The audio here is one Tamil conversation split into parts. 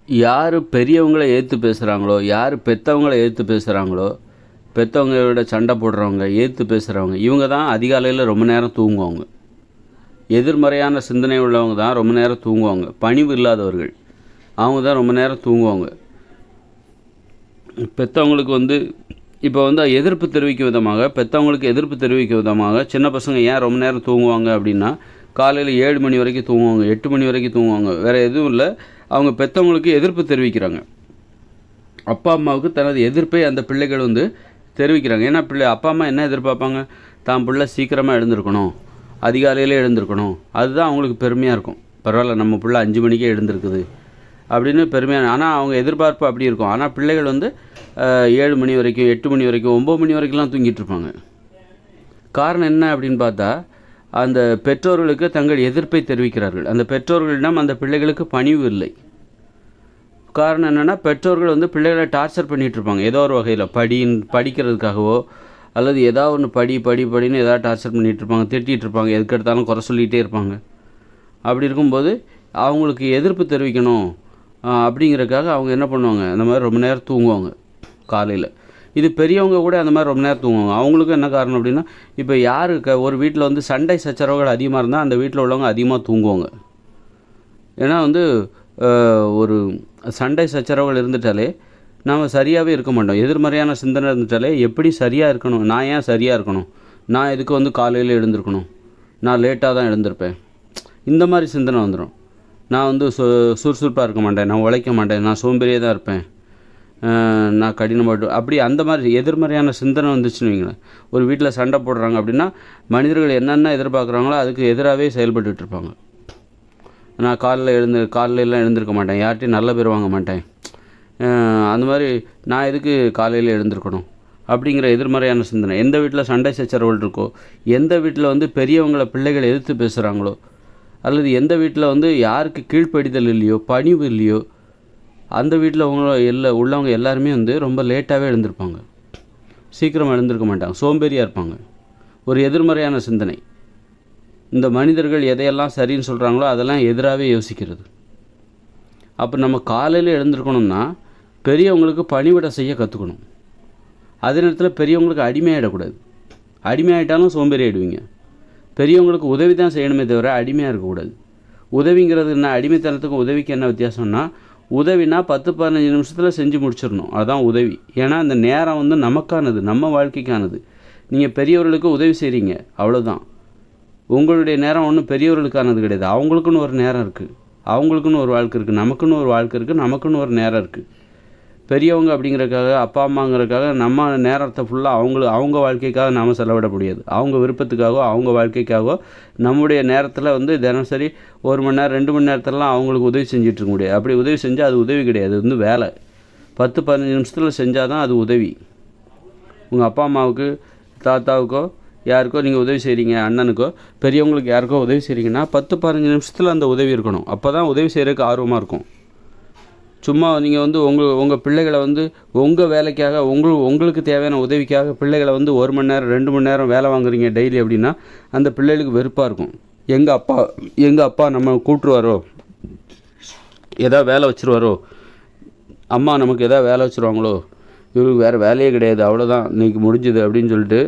யார் பெரியவங்கள எதிர்த்து பேசுகிறாங்களோ, யார் பெற்றவங்கள எதிர்த்து பேசுகிறாங்களோ, பெற்றவங்களோட சண்டை போடுறவங்க, எதிர்த்து பேசுகிறவங்க, இவங்க தான் அதிகாலையில் ரொம்ப நேரம் தூங்குவாங்க. எதிர்மறையான சிந்தனை உள்ளவங்க தான் ரொம்ப நேரம் தூங்குவாங்க. பணிவு இல்லாதவர்கள் அவங்க தான் ரொம்ப நேரம் தூங்குவாங்க. பெற்றவங்களுக்கு இப்போ எதிர்ப்பு தெரிவிக்கும் விதமாக, பெற்றவங்களுக்கு எதிர்ப்பு தெரிவிக்கும் விதமாக சின்ன பசங்க ஏன் ரொம்ப நேரம் தூங்குவாங்க அப்படின்னா, காலையில் 7 மணி வரைக்கும் தூங்குவாங்க, 8 மணி வரைக்கும் தூங்குவாங்க. வேறு எதுவும் இல்லை, அவங்க பெற்றவங்களுக்கு எதிர்ப்பு தெரிவிக்கிறாங்க. அப்பா அம்மாவுக்கு தனது எதிர்ப்பை அந்த பிள்ளைகள் தெரிவிக்கிறாங்க. ஏன்னா அப்பா அம்மா என்ன எதிர்பார்ப்பாங்க, தான் பிள்ளை சீக்கிரமாக எழுந்திருக்கணும், அதிகாலையிலே எழுந்திருக்கணும். அதுதான் அவங்களுக்கு பெருமையாக இருக்கும். பரவாயில்ல, நம்ம பிள்ளை 5 மணிக்கே எழுந்திருக்குது அப்படின்னு பெருமையான. ஆனால் அவங்க எதிர்பார்ப்பு அப்படி இருக்கும். ஆனால் பிள்ளைகள் 7 மணி வரைக்கும், 8 மணி வரைக்கும், 9 மணி வரைக்கும்லாம் தூங்கிட்டு இருப்பாங்க. காரணம் என்ன அப்படின்னு பார்த்தா, அந்த பெற்றோர்களுக்கு தங்கள் எதிர்ப்பை தெரிவிக்கிறார்கள். அந்த பெற்றோர்களிடம் அந்த பிள்ளைகளுக்கு பணிவு இல்லை. காரணம் என்னென்னா, பெற்றோர்கள் பிள்ளைகளை டார்ச்சர் பண்ணிகிட்ருப்பாங்க. ஏதோ ஒரு வகையில் படிக்கிறதுக்காகவோ அல்லது ஏதாவது ஒன்று படின்னு ஏதாவது டார்ச்சர் பண்ணிகிட்ருப்பாங்க, திட்டிகிட்ருப்பாங்க, எதுக்கு எடுத்தாலும் குறை சொல்லிகிட்டே இருப்பாங்க. அப்படி இருக்கும்போது அவங்களுக்கு எதிர்ப்பு தெரிவிக்கணும் அப்படிங்கிறதுக்காக அவங்க என்ன பண்ணுவாங்க, அந்த மாதிரி ரொம்ப நேரம் தூங்குவாங்க காலையில். இது பெரியவங்க கூட அந்த மாதிரி ரொம்ப நேரம் தூங்குவாங்க. அவங்களுக்கும் என்ன காரணம் அப்படின்னா, இப்போ யாருக்கு ஒரு வீட்டில் சண்டை சச்சரவுகள் அதிகமாக இருந்தால் அந்த வீட்டில் உள்ளவங்க அதிகமாக தூங்குவாங்க. ஏன்னா ஒரு சண்டை சச்சரவுகள் இருந்துட்டாலே நாம் சரியாகவே இருக்க மாட்டோம். எதிர்மறையான சிந்தனை இருந்துட்டாலே எப்படி சரியாக இருக்கணும், நான் ஏன் சரியாக இருக்கணும், நான் எதுக்கு காலையில் எழுந்திருக்கணும், நான் லேட்டாக தான் எழுந்திருப்பேன், இந்த மாதிரி சிந்தனை வந்துடும். நான் சுறுசுறுப்பாக இருக்க மாட்டேன், நான் உழைக்க மாட்டேன், நான் சோம்பேறியாக தான் இருப்பேன், நான் கடினப்பட்டு அப்படி அந்த மாதிரி எதிர்மறையான சிந்தனை வந்துச்சுன்னு வைங்களேன். ஒரு வீட்டில் சண்டை போடுறாங்க அப்படின்னா மனிதர்கள் என்னென்ன எதிர்பார்க்குறாங்களோ அதுக்கு எதிராகவே செயல்பட்டுட்டு இருப்பாங்க. நான் காலையிலலாம் எழுந்திருக்க மாட்டேன், யார்கிட்டையும் நல்ல பேர் வாங்க மாட்டேன், அந்த மாதிரி நான் எதுக்கு காலையில் எழுந்திருக்கணும் அப்படிங்கிற எதிர்மறையான சிந்தனை. எந்த வீட்டில் சண்டை சச்சரவுகள் இருக்கோ, எந்த வீட்டில் பெரியவங்களை பிள்ளைகள் எதிர்த்து பேசுகிறாங்களோ, அல்லது எந்த வீட்டில் யாருக்கு கீழ்ப்படிதல் இல்லையோ, பணிவு இல்லையோ, அந்த வீட்டில் உள்ளவங்க எல்லாருமே ரொம்ப லேட்டாகவே எழுந்திருப்பாங்க, சீக்கிரம் எழுந்திருக்க மாட்டாங்க, சோம்பேறியாக இருப்பாங்க. ஒரு எதிர்மறையான சிந்தனை. இந்த மனிதர்கள் எதையெல்லாம் சரின்னு சொல்கிறாங்களோ அதெல்லாம் எதிராகவே யோசிக்கிறது. அப்போ நம்ம காலையில் எழுந்திருக்கணும்னா பெரியவங்களுக்கு பணிவிட செய்ய கற்றுக்கணும். அதே நேரத்தில் பெரியவங்களுக்கு அடிமையாகிடக்கூடாது. அடிமையாகிட்டாலும் சோம்பேறி ஆகிடுவீங்க. பெரியவங்களுக்கு உதவி தான் செய்யணுமே தவிர அடிமையாக இருக்கக்கூடாது. உதவிங்கிறது என்ன, அடிமைத்தனத்துக்கும் உதவிக்கு என்ன வித்தியாசம்னா, உதவினா 10-15 நிமிஷத்தில் செஞ்சு முடிச்சிடணும், அதுதான் உதவி. ஏன்னா அந்த நேரம் நமக்கானது, நம்ம வாழ்க்கைக்கானது. நீங்கள் பெரியவர்களுக்கு உதவி செய்கிறீங்க, அவ்வளோதான். உங்களுடைய நேரம் ஒன்றும் பெரியவர்களுக்கானது கிடையாது. அவங்களுக்குன்னு ஒரு நேரம் இருக்குது, அவங்களுக்குன்னு ஒரு வாழ்க்கை இருக்குது, நமக்குன்னு ஒரு வாழ்க்கை இருக்குது, நமக்குன்னு ஒரு நேரம் இருக்குது. பெரியவங்க அப்படிங்கிறதுக்காக, அப்பா அம்மாங்கிறதுக்காக நம்ம நேரத்தை ஃபுல்லாக அவங்க வாழ்க்கைக்காக நாம் செலவிட முடியாது. அவங்க விருப்பத்துக்காகவோ அவங்க வாழ்க்கைக்காகவோ நம்முடைய நேரத்தில் தினசரி 1 மணி நேரம் 2 மணி நேரத்திலலாம் அவங்களுக்கு உதவி செஞ்சுட்டு இருக்க முடியாது. அப்படி உதவி செஞ்சால் அது உதவி கிடையாது, அது வேலை. 10-15 நிமிஷத்தில் செஞ்சால் தான் அது உதவி. உங்கள் அப்பா அம்மாவுக்கு, தாத்தாவுக்கோ, யாருக்கோ நீங்கள் உதவி செய்கிறீங்க, அண்ணனுக்கோ, பெரியவங்களுக்கு யாருக்கோ உதவி செய்கிறீங்கன்னா 10-15 நிமிஷத்தில் அந்த உதவி இருக்கணும். அப்போ தான் உதவி செய்கிறதுக்கு ஆர்வமாக இருக்கும். சும்மா நீங்கள் உங்கள் பிள்ளைகளை உங்கள் வேலைக்காக, உங்களுக்கு தேவையான உதவிக்காக பிள்ளைகளை 1 மணி நேரம் 2 மணி நேரம் வேலை வாங்குறீங்க டெய்லி அப்படின்னா அந்த பிள்ளைகளுக்கு வெறுப்பாக இருக்கும். எங்கள் அப்பா நம்ம கூப்பிட்ருவாரோ, எதாவது வேலை வச்சுருவாரோ, அம்மா நமக்கு எதாவது வேலை வச்சுருவாங்களோ, இவருக்கு வேறு வேலையே கிடையாது, அவ்வளோதான் இன்றைக்கி முடிஞ்சுது அப்படின்னு சொல்லிட்டு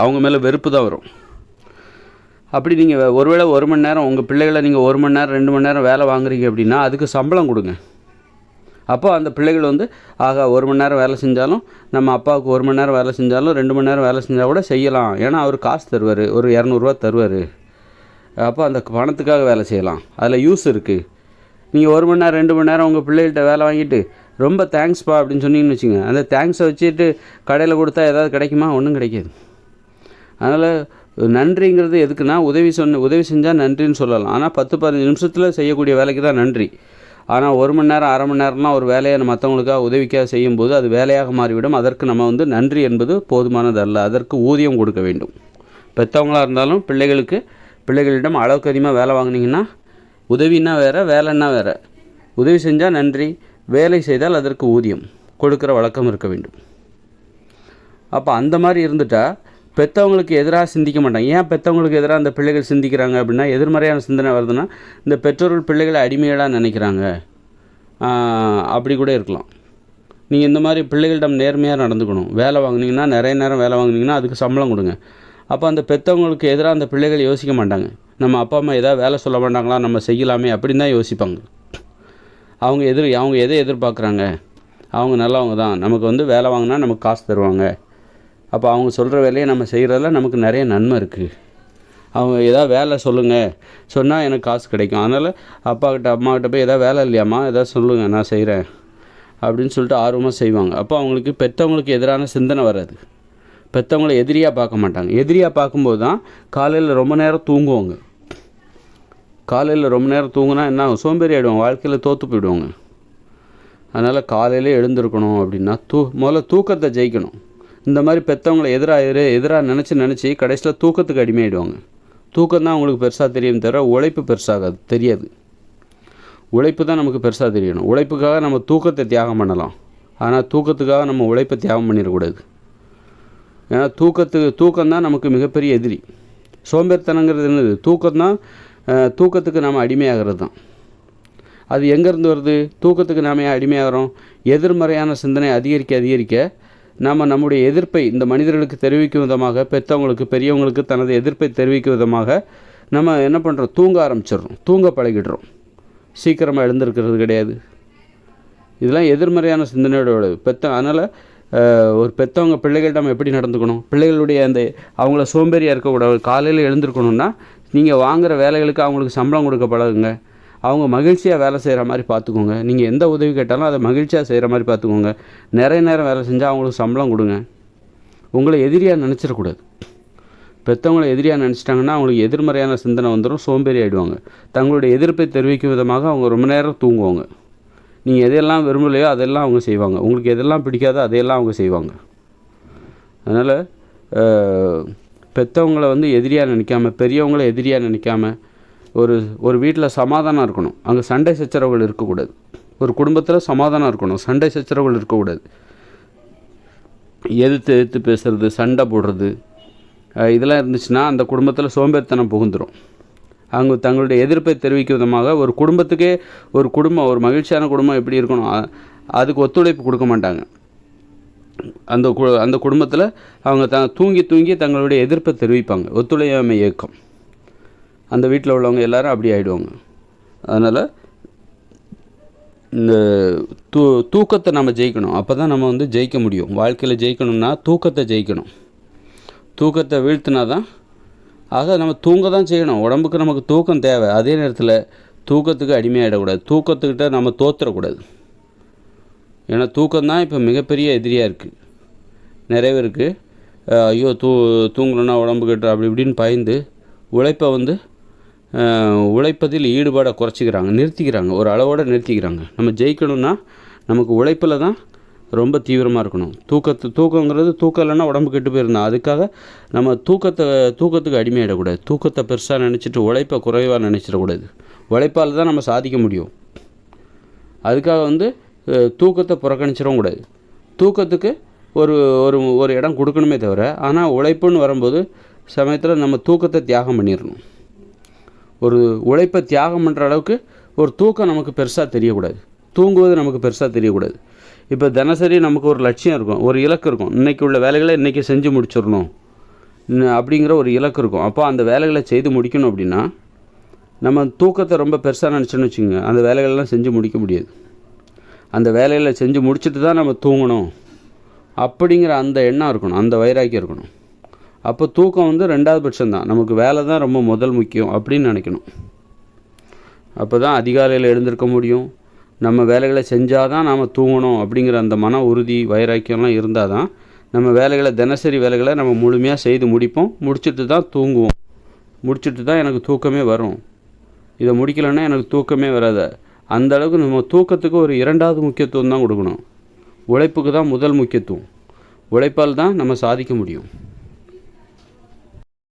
அவங்க மேலே வெறுப்பு தான் வரும். அப்படி நீங்கள் ஒருவேளை 1 மணி நேரம் உங்கள் பிள்ளைகளை நீங்கள் 1 மணி நேரம் 2 மணி நேரம் வேலை வாங்குறீங்க அப்படின்னா அதுக்கு சம்பளம் கொடுங்க. அப்போ அந்த பிள்ளைகள் ஆகா 1 மணி நேரம் வேலை செஞ்சாலும், நம்ம அப்பாவுக்கு 1 மணி நேரம் வேலை செஞ்சாலும் 2 மணி நேரம் வேலை செஞ்சால் கூட செய்யலாம், ஏன்னா அவர் காசு தருவார், ஒரு 200 தருவார். அப்போ அந்த பணத்துக்காக வேலை செய்யலாம், அதில் யூஸ் இருக்குது. நீங்கள் 1 மணி நேரம் 2 மணி நேரம் உங்கள் பிள்ளைகள்கிட்ட வேலை வாங்கிட்டு ரொம்ப தேங்க்ஸ்ப்பா அப்படின்னு சொன்னீங்கன்னு வச்சுங்க, அந்த தேங்க்ஸை வச்சுட்டு கடையில் கொடுத்தா ஏதாவது கிடைக்குமா? ஒன்றும் கிடைக்காது. அதனால் நன்றிங்கிறது எதுக்குன்னா, உதவி செஞ்சால் நன்றின்னு சொல்லலாம். ஆனால் 10-15 நிமிஷத்தில் செய்யக்கூடிய வேலைக்கு தான் நன்றி. ஆனால் 1 மணி நேரம் 1/2 மணி நேரம்லாம் ஒரு வேலையை மற்றவங்களுக்காக உதவிக்காக செய்யும்போது அது வேலையாக மாறிவிடும். அதற்கு நம்ம நன்றி என்பது போதுமானது அல்ல, அதற்கு ஊதியம் கொடுக்க வேண்டும். பெற்றவங்களாக இருந்தாலும் பிள்ளைகளிடம் அளவுக்கு அதிகமாக வேலை வாங்கினீங்கன்னா, உதவின்னா வேறு, வேலைன்னா வேறு. உதவி செஞ்சால் நன்றி, வேலை செய்தால் அதற்கு ஊதியம் கொடுக்குற வழக்கம் இருக்க வேண்டும். அப்போ அந்த மாதிரி இருந்துட்டால் பெற்றவங்களுக்கு எதிராக சிந்திக்க மாட்டாங்க. ஏன் பெற்றவங்களுக்கு எதிராக அந்த பிள்ளைகள் சிந்திக்கிறாங்க அப்படின்னா, எதிர்மறையான சிந்தனை வருதுன்னா, இந்த பெற்றோர்கள் பிள்ளைகளை அடிமைகளாக நினைக்கிறாங்க, அப்படி கூட இருக்கலாம். நீங்கள் இந்த மாதிரி பிள்ளைகளிடம் நேர்மையாக நடந்துக்கணும். வேலை வாங்குனீங்கன்னா, நிறைய நேரம் வேலை வாங்குனீங்கன்னா அதுக்கு சம்பளம் கொடுங்க. அப்போ அந்த பெற்றவங்களுக்கு எதிராக அந்த பிள்ளைகள் யோசிக்க மாட்டாங்க. நம்ம அப்பா அம்மா ஏதாவது வேலை சொல்ல மாட்டாங்களா, நம்ம செய்யலாமே அப்படின்னு தான் யோசிப்பாங்க. அவங்க எதை எதிர்பார்க்குறாங்க, அவங்க நல்லவங்க தான், நமக்கு வேலை வாங்கினா நமக்கு காசு தருவாங்க, அப்போ அவங்க சொல்கிற வேலையை நம்ம செய்கிறதுல நமக்கு நிறைய நன்மை இருக்குது, அவங்க ஏதாவது வேலை சொல்லுங்கள், சொன்னால் எனக்கு காசு கிடைக்கும், அதனால் அப்பாக்கிட்ட அம்மாக்கிட்ட போய் எதாவது வேலை இல்லையாம்மா எதாவது சொல்லுங்கள் நான் செய்கிறேன் அப்படின்னு சொல்லிட்டு ஆர்வமாக செய்வாங்க. அப்போ அவங்களுக்கு பெற்றவங்களுக்கு எதிரான சிந்தனை வராது. பெற்றவங்கள எதிரியாக பார்க்க மாட்டாங்க. எதிரியாக பார்க்கும்போது தான் காலையில் ரொம்ப நேரம் தூங்குவாங்க. காலையில் ரொம்ப நேரம் தூங்குனா என்ன ஆகும், சோம்பேறி ஆகிடுவாங்க, வாழ்க்கையில் தோற்று போயிடுவாங்க. அதனால் காலையிலே எழுந்திருக்கணும் அப்படின்னா முதல்ல தூக்கத்தை ஜெயிக்கணும். இந்த மாதிரி பெற்றவங்களை எதிராக நினச்சி கடைசியில் தூக்கத்துக்கு அடிமையாயிடுவாங்க. தூக்கம் தான் அவங்களுக்கு பெருசாக தெரியும் தவிர உழைப்பு பெருசாகாது, தெரியாது. உழைப்பு தான் நமக்கு பெருசாக தெரியணும். உழைப்புக்காக நம்ம தூக்கத்தை தியாகம் பண்ணலாம், ஆனால் தூக்கத்துக்காக நம்ம உழைப்பை தியாகம் பண்ணிடக்கூடாது. ஏன்னா தூக்கம் தான் நமக்கு மிகப்பெரிய எதிரி. சோம்பேறித்தனங்கிறது என்னது, தூக்கம்தான். தூக்கத்துக்கு நாம் அடிமையாகிறது தான். அது எங்கேருந்து வருது, தூக்கத்துக்கு நாம் ஏன் அடிமையாகிறோம், எதிர்மறையான சிந்தனை அதிகரிக்க நம்முடைய எதிர்ப்பை இந்த மனிதர்களுக்கு தெரிவிக்கும் விதமாக, பெற்றவங்களுக்கு பெரியவங்களுக்கு தனது எதிர்ப்பை தெரிவிக்கும் விதமாக நம்ம என்ன பண்ணுறோம், தூங்க ஆரம்பிச்சிடுறோம், தூங்க பழகிடுறோம், சீக்கிரமாக எழுந்திருக்கிறது கிடையாது. இதெல்லாம் எதிர்மறையான சிந்தனையோட அதனால் ஒரு பெற்றவங்க பிள்ளைகளிடம் எப்படி நடந்துக்கணும், பிள்ளைகளுடைய அவங்கள சோம்பேறியாக இருக்கக்கூடாது. காலையில் எழுந்திருக்கணுன்னா நீங்கள் வாங்குகிற வேலைகளுக்கு அவங்களுக்கு சம்பளம் கொடுக்க பழகுங்க. அவங்க மகிழ்ச்சியாக வேலை செய்கிற மாதிரி பார்த்துக்கோங்க. நீங்கள் எந்த உதவி கேட்டாலும் அதை மகிழ்ச்சியாக செய்கிற மாதிரி பார்த்துக்கோங்க. நிறைய நேரம் வேலை செஞ்சால் அவங்களுக்கு சம்பளம் கொடுங்க. உங்களை எதிரியாக நினச்சிடக்கூடாது. பெற்றவங்களை எதிரியாக நினச்சிட்டாங்கன்னா அவங்களுக்கு எதிர்மறையான சிந்தனை வந்துடும், சோம்பேறி ஆகிடுவாங்க. தங்களுடைய எதிர்ப்பை தெரிவிக்கும் விதமாக அவங்க ரொம்ப நேரம் தூங்குவாங்க. நீங்கள் எதையெல்லாம் விரும்பலையோ அதெல்லாம் அவங்க செய்வாங்க. உங்களுக்கு எதெல்லாம் பிடிக்காதோ அதையெல்லாம் அவங்க செய்வாங்க. அதனால் பெற்றவங்களை எதிரியாக நினைக்காம, பெரியவங்களை எதிரியாக நினைக்காம, ஒரு வீட்டில் சமாதானம் இருக்கணும். அங்கே சண்டை சச்சரவுகள் இருக்கக்கூடாது. ஒரு குடும்பத்தில் சமாதானம் இருக்கணும், சண்டை சச்சரவுகள் இருக்கக்கூடாது. எதிர்த்து பேசுகிறது, சண்டை போடுறது, இதெல்லாம் இருந்துச்சுன்னா அந்த குடும்பத்தில் சோம்பேறித்தனம் புகுந்துடும். அவங்க தங்களுடைய எதிர்ப்பை தெரிவிக்கும் விதமாக ஒரு குடும்பத்துக்கே ஒரு மகிழ்ச்சியான குடும்பம் எப்படி இருக்கணும் அதுக்கு ஒத்துழைப்பு கொடுக்க மாட்டாங்க. அந்த குடும்பத்தில் அவங்க தூங்கி தங்களுடைய எதிர்ப்பை தெரிவிப்பாங்க. ஒத்துழையாமை இயக்கம். அந்த வீட்டில் உள்ளவங்க எல்லாரும் அப்படி ஆகிடுவாங்க. அதனால் இந்த தூக்கத்தை நம்ம ஜெயிக்கணும். அப்போ தான் நம்ம ஜெயிக்க முடியும். வாழ்க்கையில் ஜெயிக்கணும்னா தூக்கத்தை ஜெயிக்கணும். தூக்கத்தை வீழ்த்தினா தான், ஆக நம்ம தூங்க தான் செய்யணும். உடம்புக்கு நமக்கு தூக்கம் தேவை. அதே நேரத்தில் தூக்கத்துக்கு அடிமையாகிடக்கூடாது. தூக்கத்துக்கிட்ட நம்ம தோற்றக்கூடாது. ஏன்னா தூக்கம்தான் இப்போ மிகப்பெரிய எதிரியாக இருக்குது. நிறைய பேருக்கு ஐயோ தூங்கணுன்னா உடம்பு கெட்டு அப்படி இப்படின்னு பயந்து உழைப்பதில் ஈடுபாடை குறைச்சிக்கிறாங்க, நிறுத்திக்கிறாங்க, ஒரு அளவோடு நிறுத்திக்கிறாங்க. நம்ம ஜெயிக்கணும்னா நமக்கு உழைப்பில் தான் ரொம்ப தீவிரமாக இருக்கணும். தூக்கங்கிறது தூக்கம் இல்லைன்னா உடம்பு கெட்டு போயிருந்தா, அதுக்காக நம்ம தூக்கத்துக்கு அடிமையிடக்கூடாது. தூக்கத்தை பெருசாக நினச்சிட்டு உழைப்பை குறைவாக நினச்சிடக்கூடாது. உழைப்பால் தான் நம்ம சாதிக்க முடியும். அதுக்காக தூக்கத்தை புறக்கணிச்சிடவும் கூடாது. தூக்கத்துக்கு ஒரு இடம் கொடுக்கணுமே தவிர, ஆனால் உழைப்புன்னு வரும்போது சமயத்தில் நம்ம தூக்கத்தை தியாகம் பண்ணிடணும். ஒரு உழைப்பை தியாகம் பண்ணுற அளவுக்கு ஒரு தூக்கம் நமக்கு பெருசாக தெரியக்கூடாது. தூங்குவது நமக்கு பெருசாக தெரியக்கூடாது. இப்போ தினசரி நமக்கு ஒரு லட்சியம் இருக்கும், ஒரு இலக்கு இருக்கும். இன்றைக்கி உள்ள வேலைகளை இன்றைக்கி செஞ்சு முடிச்சிடணும் அப்படிங்கிற ஒரு இலக்கு இருக்கும். அப்போ அந்த வேலைகளை செய்து முடிக்கணும் அப்படின்னா நம்ம தூக்கத்தை ரொம்ப பெருசாக நினச்சோன்னு வச்சுக்கோங்க, அந்த வேலைகளெல்லாம் செஞ்சு முடிக்க முடியாது. அந்த வேலைகளை செஞ்சு முடிச்சுட்டு தான் நம்ம தூங்கணும் அப்படிங்கிற அந்த எண்ணம் இருக்கணும், அந்த வைராக்கியம் இருக்கணும். அப்போ தூக்கம் ரெண்டாவது பட்சம்தான். நமக்கு வேலை தான் ரொம்ப முதல் முக்கியம் அப்படின்னு நினைக்கணும். அப்போ தான் அதிகாலையில் எழுந்திருக்க முடியும். நம்ம வேலைகளை செஞ்சால் தான் நாம் தூங்கணும் அப்படிங்கிற அந்த மன உறுதி வைராக்கியம்லாம் இருந்தால் தான் நம்ம தினசரி வேலைகளை நம்ம முழுமையாக செய்து முடிப்போம். முடிச்சுட்டு தான் தூங்குவோம். முடிச்சுட்டு தான் எனக்கு தூக்கமே வரும். இதை முடிக்கலைன்னா எனக்கு தூக்கமே வராது. அந்த அளவுக்கு நம்ம தூக்கத்துக்கு ஒரு இரண்டாவது முக்கியத்துவம் தான் கொடுக்கணும். உழைப்புக்கு தான் முதல் முக்கியத்துவம். உழைப்பால் தான் நம்ம சாதிக்க முடியும்.